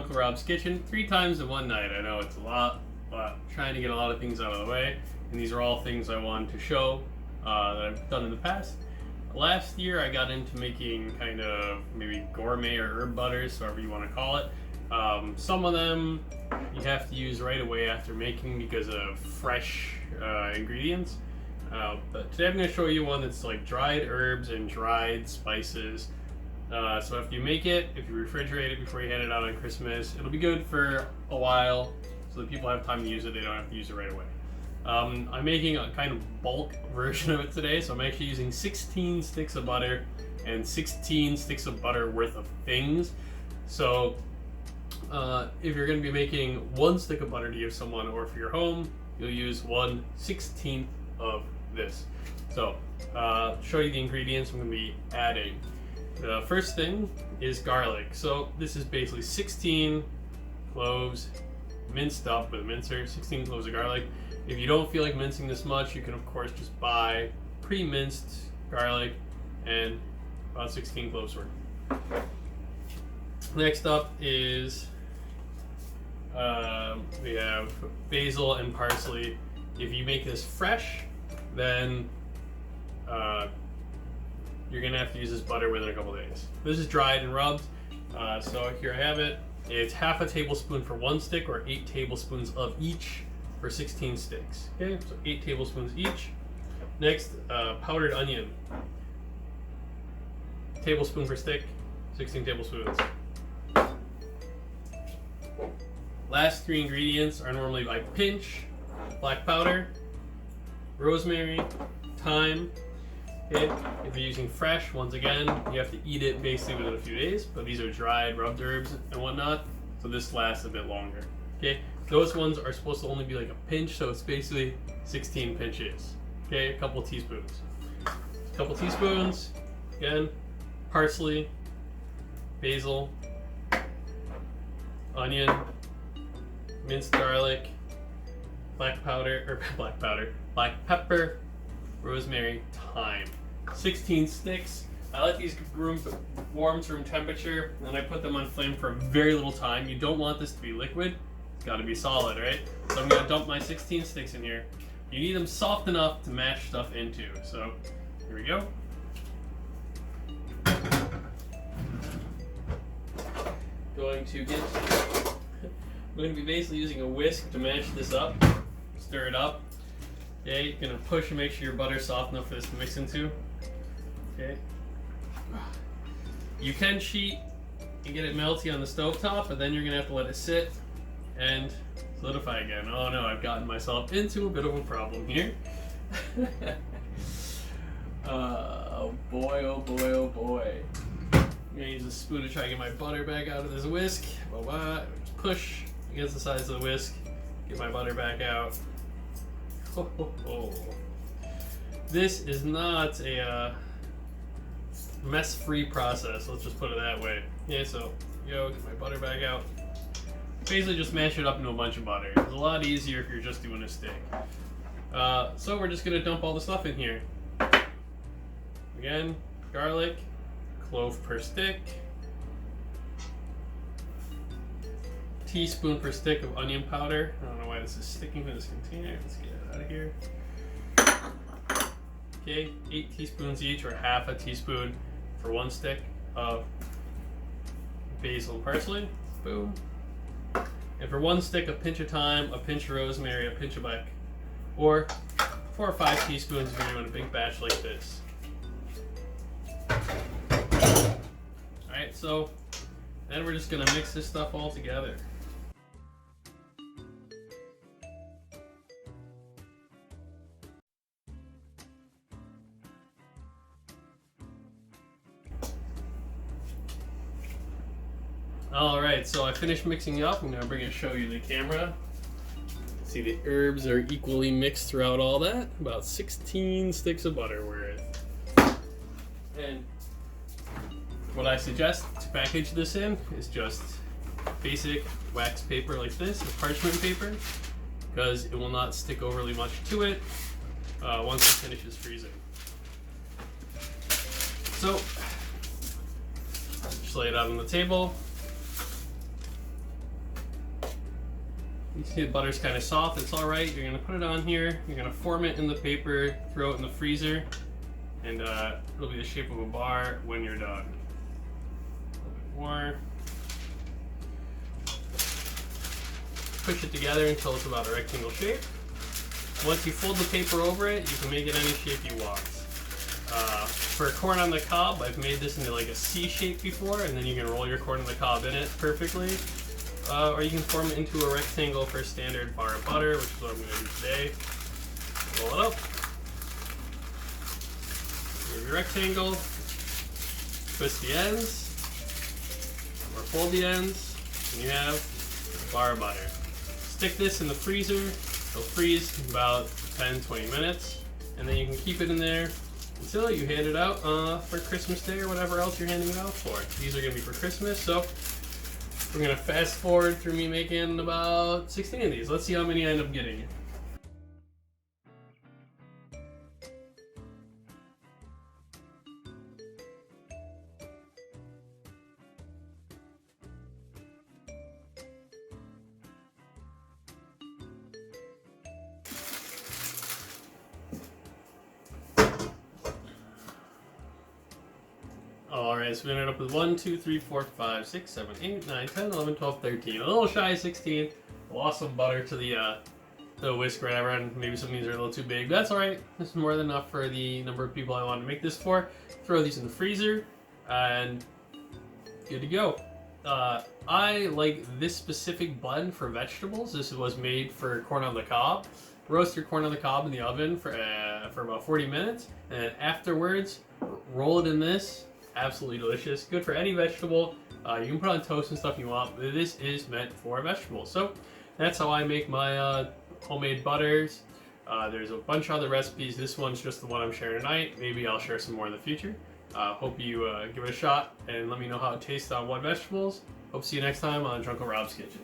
Uncle Rob's Kitchen 3 times in one night. I know it's a lot, but trying to get a lot of things out of the way. And these are all things I wanted to show that I've done in the past. Last year I got into making kind of maybe gourmet or herb butters, whatever you want to call it. Some of them you have to use right away after making because of fresh ingredients. But today I'm going to show you one that's like dried herbs and dried spices. So if you make it, if you refrigerate it before you hand it out on Christmas, it'll be good for a while so that people have time to use it. They don't have to use it right away. I'm making a kind of bulk version of it today, so I'm actually using 16 sticks of butter and 16 sticks of butter worth of things. So if you're going to be making 1 stick of butter to give someone, or if you're home, you'll use 1/16 of this. So show you the ingredients I'm going to be adding. The first thing is garlic. So this is basically 16 cloves minced up with a mincer, 16 cloves of garlic. If you don't feel like mincing this much, you can of course just buy pre-minced garlic and about 16 cloves worth. Next up is we have basil and parsley. If you make this fresh, then you're gonna have to use this butter within a couple days. This is dried and rubbed, so here I have it. It's half a tablespoon for 1 stick, or 8 tablespoons of each for 16 sticks. Okay, so 8 tablespoons each. Next, powdered onion. Tablespoon per stick, 16 tablespoons. Last 3 ingredients are normally by pinch: black powder, rosemary, thyme. Okay. If you're using fresh, once again, you have to eat it basically within a few days, but these are dried, rubbed herbs and whatnot, so this lasts a bit longer. Okay, those ones are supposed to only be like a pinch, so it's basically 16 pinches. Okay, a couple teaspoons. A couple teaspoons, again, parsley, basil, onion, minced garlic, black pepper, rosemary, thyme. 16 sticks. I let these warm to room temperature, and then I put them on flame for a very little time. You don't want this to be liquid. It's got to be solid, right? So I'm going to dump my 16 sticks in here. You need them soft enough to mash stuff into. So here we go. I'm going to be basically using a whisk to mash this up. Stir it up. Okay, you're going to push and make sure your butter's soft enough for this to mix into. Okay. You can cheat and get it melty on the stovetop, but then you're going to have to let it sit and solidify again. Oh no, I've gotten myself into a bit of a problem here. Oh boy, oh boy, oh boy. I'm going to use a spoon to try to get my butter back out of this whisk. Just push against the sides of the whisk, get my butter back out. This is not a mess-free process, let's just put it that way. Yeah, so, get my butter back out. Basically just mash it up into a bunch of butter. It's a lot easier if you're just doing a stick. So we're just going to dump all the stuff in here. Again, garlic, clove per stick, teaspoon per stick of onion powder. I don't know why this is sticking to this container. Let's get it out of here. Okay, 8 teaspoons each, or half a teaspoon for 1 stick of basil and parsley. Boom. And for 1 stick, a pinch of thyme, a pinch of rosemary, a pinch of black, or 4 or 5 teaspoons if you're doing a big batch like this. Alright, so then we're just going to mix this stuff all together. Alright, so I finished mixing up. I'm going to bring it and show you the camera. See, the herbs are equally mixed throughout all that. About 16 sticks of butter worth. And what I suggest to package this in is just basic wax paper like this, parchment paper, because it will not stick overly much to it once it finishes freezing. So, just lay it out on the table. You can see the butter's kind of soft. It's all right. You're gonna put it on here. You're gonna form it in the paper, throw it in the freezer, and it'll be the shape of a bar when you're done. A little bit more. Push it together until it's about a rectangle shape. Once you fold the paper over it, you can make it any shape you want. For corn on the cob, I've made this into like a C shape before, and then you can roll your corn on the cob in it perfectly. Or you can form it into a rectangle for a standard bar of butter, which is what I'm going to do today. Roll it up. Here's your rectangle. Twist the ends, or fold the ends, and you have a bar of butter. Stick this in the freezer. It'll freeze in about 10-20 minutes, and then you can keep it in there until you hand it out for Christmas Day or whatever else you're handing it out for. These are going to be for Christmas, so we're going to fast forward through me making about 16 of these. Let's see how many I end up getting. Alright, so we ended up with 1, 2, 3, 4, 5, 6, 7, 8, 9, 10, 11, 12, 13. A little shy of 16. Lost some butter to the whisk or whatever, and maybe some of these are a little too big. But that's alright. This is more than enough for the number of people I want to make this for. Throw these in the freezer, and good to go. I like this specific blend for vegetables. This was made for corn on the cob. Roast your corn on the cob in the oven for about 40 minutes, and then afterwards, roll it in this. Absolutely delicious. Good for any vegetable. You can put on toast and stuff you want, but this is meant for vegetables. So that's how I make my homemade butters. There's a bunch of other recipes. This one's just the one I'm sharing tonight. Maybe I'll share some more in the future. Hope you give it a shot and let me know how it tastes on what vegetables. Hope to see you next time on Drunken Rob's Kitchen.